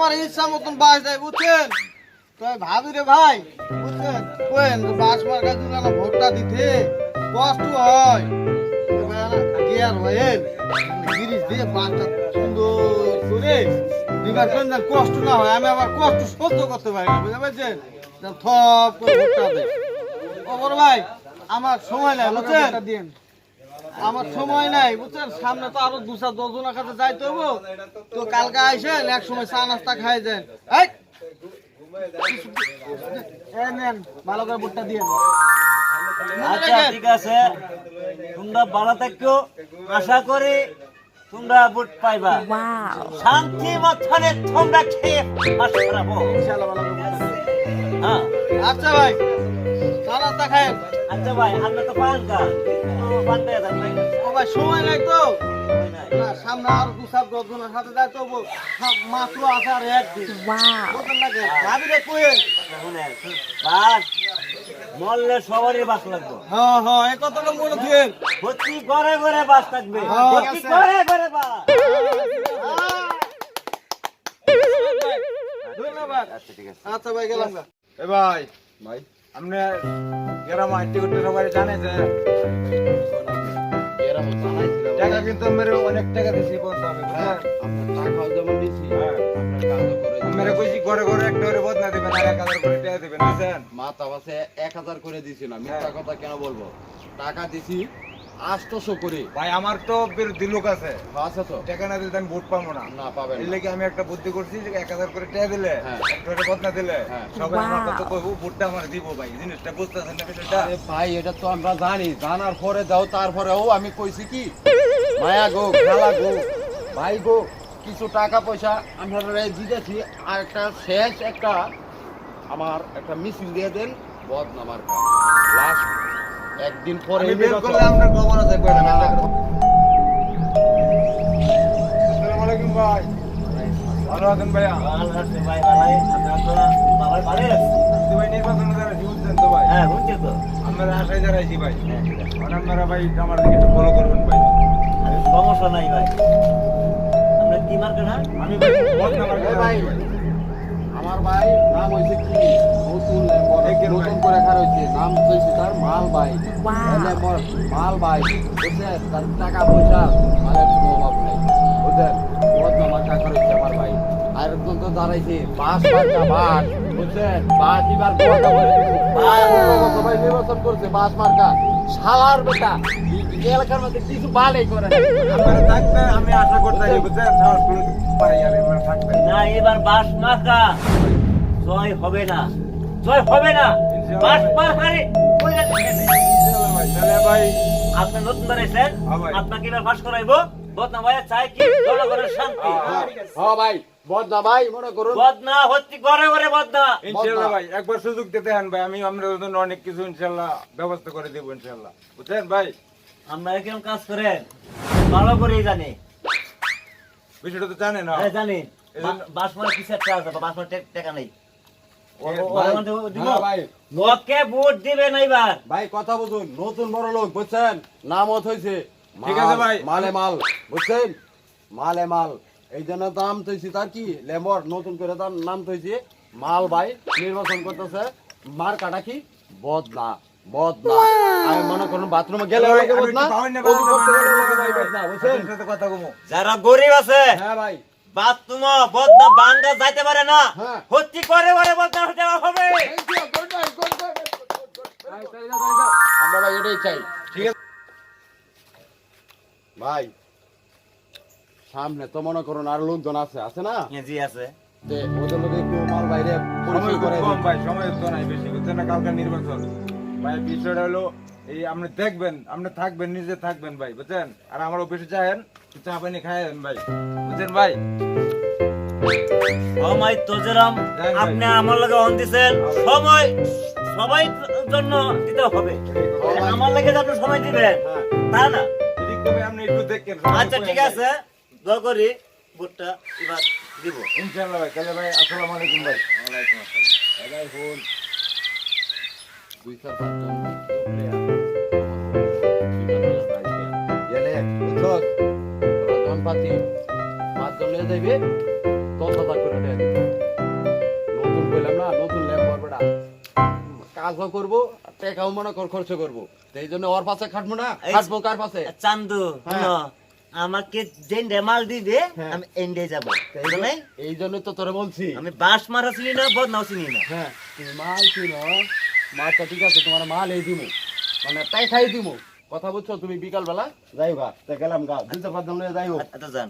আমার ইচ্ছা মতন বাস দেয় বুঝছেন। তাই ভাবি রে ভাই বুঝছেন কোয়েন বাস মার্কা দিলে না ভোটটা দিতে কষ্ট হয় গিয়ার হয়েন গিরিশ দিয়ে বাসটা সুন্দর করে দিবার জন্য কষ্ট না হয়। আমি আবার কষ্ট সহ্য করতে পারি না বুঝতে পারছেন। থপ করে ভোটটা দেয়। ও বড় ভাই আমার সময় নাই বুঝছেন, আমার সময় নাই বুঝছেন। সামনে তো আরো 2-10 জনের কাছে যাইতে হবো। তো কালকে আইসেন এক সময় চা নাস্তা খাই যান। ভালো করে ভোটটা দিয়ে আচ্ছা ঠিক আছে, তোমরা ভালো থাকো, আশা করি তোমরা ভোট পাইবা। শান্তি মতনে তোমরা খেয়ে পাস করাবো ইনশাআল্লাহ। ভালো করে ভোটটা দিন। হ্যাঁ আচ্ছা ভাই চা নাস্তা খায়েন। আচ্ছা ভাই, আমরা তো পান কা পান পেয়ে যান ভাই। ও ভাই সময় নাই তো সময় নাই। না, সামনে আর 2-10 জনের সাথে যাইতে হবো। মাত্র আছে আর একদিন বুঝলেন নাকি ভাবি রে কোয়েন। শুনেন, বাস মরলে সবারই বাস লাগবে। হ্যাঁ হ্যাঁ এই কথাটা মনে থুয়েন। প্রতি ঘরে ঘরে বাস থাকবে, হ্যাঁ, প্রতি আছে। ঘরে ঘরে বাস। ধন্যবাদ। আচ্ছা ঠিক আছে। আচ্ছা ভাই গেলাম গা। এ ভাই আপনি গ্রাম আইটি করতে সবাই জানে যে টাকা কিন্তু মেরে অনেক টাকা দিছি বলতে হবে মেরে কইছি ঘরে ঘরে একটা করে বদনা দিবেন আর 1000 করে টাকা দিবেন বুঝছেন। মাথা বাসে 1000 করে দিছি না, মিথ্যা কথা কেন বলবো? টাকা দিছি 800 করে। ভাই আমার তো বিরোধী লোক আছে, আছে তো? টাকা না দিলে আমি ভোট পাবো না। না পাবেন এই না। লেগে আমি একটা বুদ্ধি করছি যে 1000 করে টাকা দিলে হ্যাঁ। একটা করে বদনা দিলে হ্যাঁ। সবাই আমার কথা কইবো, ভোটটা আমার দিব ভাই। জিনিসটা বুঝতেছেন না বিষয়টা? আরে ভাই এটা তো আমরা জানি, জানার পরে দাও তারপরেও আমি কইছি কি মায়া গো খালা গো ভাই গো কিছু টাকা পয়সা আমরা দিতেছি। আর একটা শেষ একটা আমার একটা মিছিল দিয়ে দেন বদনামার লাস্ট একদিন পরে আমি বের করলে আপনার খবর আছে কয়টা না? আসসালামু আলাইকুম ভাই। ভালো আছেন ভাইয়া? ভালো আছে ভাই, ভালোই। আপনারা তো বাবার ভালো আছে? তো ভাই নির্বাচনে যারা জিতছেন তো ভাই হ্যাঁ বুঝছি তো। আমরা আশায় যারাইছি ভাই। হ্যাঁ, ঠিক আছে। আর আপনারা ভাই আমার দিকে একটু ফলো করবেন ভাই। আরে সমস্যা নাই ভাই। আমরা কি মার্কা না? আমি বদনামার এ ভাই আমার ভাই নাম হইছে কি নতুন লেম্বর একের ভাই। নতুন করে খার হইছে নাম হইছে তার মাল ভাই লেম্বর মাল ভাই বুঝছেন। তার টাকা পয়সা মালের কোনো অভাব নেই বুঝছেন। বদনামার টাকা হইছে আমার ভাই। আর একজন তো দাঁড়াইছে বাস মার্কা বাস বুঝছেন। বাস এবার গোয়াটা করে দিব। সবাই নির্বাচন করছে বাস মার্কা শালার বেটা এই এলাকার মধ্যে কিছু ভালোই করে না। আপনারা থাকবে আমি আশা করতেছি বুঝছেন। সাহস করে পারি আর আমরা থাকবে না, এবার বাস মার্কা জয় হবে না, জয় হবে না। বাস মার্কারে কইরা দেখেন। ইনশাআল্লাহ ভাই। তাহলে ভাই আপনি নতুন দাঁড়াইছেন, হ্যাঁ ভাই। আপনাকে এবার পাস করাইবো। বদনা ভাইয়া চাই কি জনগণের শান্তি। হ্যাঁ ভাই বদনা ভাই মনে করুন বদনা হচ্ছে ঘরে ঘরে বদনা। ইনশাআল্লাহ ভাই একবার সুযোগ দিতে হন ভাই। আমি আমরা জন্য অনেক কিছু ইনশাআল্লাহ ব্যবস্থা করে দেব ইনশাআল্লাহ বুঝছেন ভাই। আমরা কেমন কাজ করেন ভালো করেই জানি। বিষয়টা তো জানেন না? হ্যাঁ জানি। এজন্য- বাস মার্কা কিসের টাকা আছে? বাস মার্কা টাকা নেই। ভাই, দিব হ্যাঁ ভাই লোককে ভোট দিবে না এবার। ভাই কথা বুঝুন নতুন বড় লোক বুঝছেন নামত হয়েছে ঠিক আছে ভাই। মালে মাল বুঝছেন মালে মাল এই জন্য দাম তৈছি তার কি লেমর নতুন করে তার নাম তৈছি মাল ভাই নির্বাচন করতেছে মার কাটা কি বদনা বদনা আমি মনে করুন বাথরুমে গেলে ভাই, লাগে আমি বদনা একটু বাউন্ন ওযু করতে গেলে লাগে ভাই, বদনা, বুঝছেন আপনার সাথে কথা কমু। যারা গরিব আছে হ্যাঁ ভাই বাথরুম বদনা বাঙ্গা যাইতে পারে না, হ্যাঁ। হচ্ছে করে করে বদনা হতে হবে। আমরা ভাই এটাই চাই ঠিক আছে ভাই সামনে তো মনে করুন আর লোকজন আছে আছে না জি আছে। যে ওদের লোকে একটু মাল বাইরে সময় পরিচয় খুব করে কম ভাই, সময় তো নাই বেশি বুঝছেন না। কালকে নির্বাচন ভাই, বিষয়টা হলো এই আপনি দেখবেন, আপনি থাকবেন, নিজে থাকবেন ভাই বুঝছেন। আর আমার অফিসে যাবেন, চা পানি খায়েন ভাই বুঝছেন ভাই। সময় তো যেরকম ভাই। আপনি আমার লগে অন দিছেন, সময় সবাই জন্য দিতে হবে। আমার লাগে যে আপনি সময় দিবেন তা না। এদিক থেকে আপনি একটু দেখেন। আচ্ছা ঠিক আছে, দোয়া করি ভোটটা এবার দিব। ইনশাআল্লাহ ভাই। তাহলে ভাই আসসালামু আলাইকুম ভাই। ওয়ালাইকুম আসসালাম। ভাই ফোন 2-4-5 জন গেলে বুঝছস তোরা জন পাতি 5 জন নিয়ে যাইবে 10,000 করে টাকা দিবে কাজও করবো টাকাও মনে কর খরচ করবো এই জন্য ওর পাশে খাটবো না এই- খাটবো কার পাশে চান্দু হ্যাঁ। শুনো, আমাকে যে রেমাল দিবে হ্যাঁ। আমি এন্ডে যাবো বুঝলে নাই? এই জন্য তো তোরে বলছি আমি বাস মারা চিনি না বদনাও চিনি না হ্যাঁ তুমি মাল কিনো মালটা ঠিক আছে তোমার মাল এই দিমু মানে তাই খাই দিমু কথা বুঝছো তুমি বিকাল বেলা যাই গা গেলাম গা দুটো পাঁচ যাই হোক আচ্ছা যান